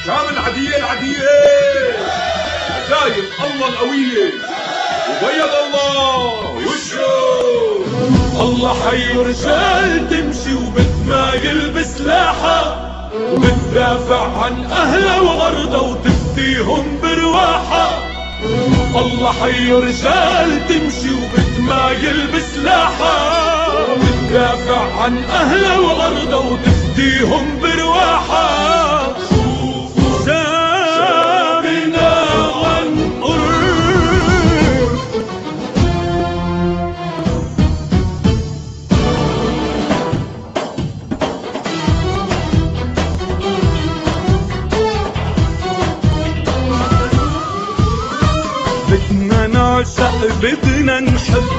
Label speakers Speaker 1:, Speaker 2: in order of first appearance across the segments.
Speaker 1: شام العدية العدية، عجايب الله القوية، وبيض الله وشه. الله حي رجال تمشي وبتمايل بسلاحها، وبتدافع عن أهلها وغرضها وتفديهم برواحها. الله حي رجال تمشي وبتمايل بسلاحها، وبتدافع عن أهلها وغرضها وتفديهم برواحها. شامنا غنقر بدنا نعشق بدنا نحب،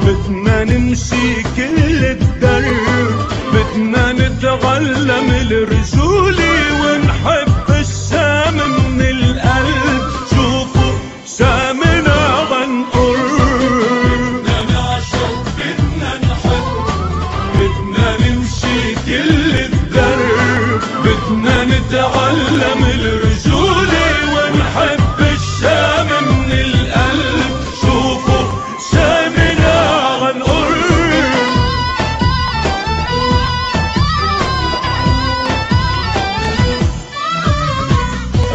Speaker 1: بدنا نمشي كل الدرب، بدنا نتعلم الرجولة ونحب الشام من القلب. شوفوا شامنا غنقر، بدنا نعشق بدنا نحب، بدنا نمشي كل الدرب، بدنا نتعلم الرجولة ونحب الشام من القلب. شوفوا شامنا غنقر.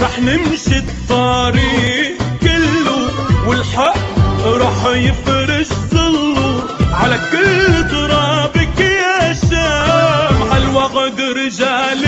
Speaker 1: رح نمشي الطريق كله والحق رح يفرش ظله على كل ترابك يا شام. عالوغد رجال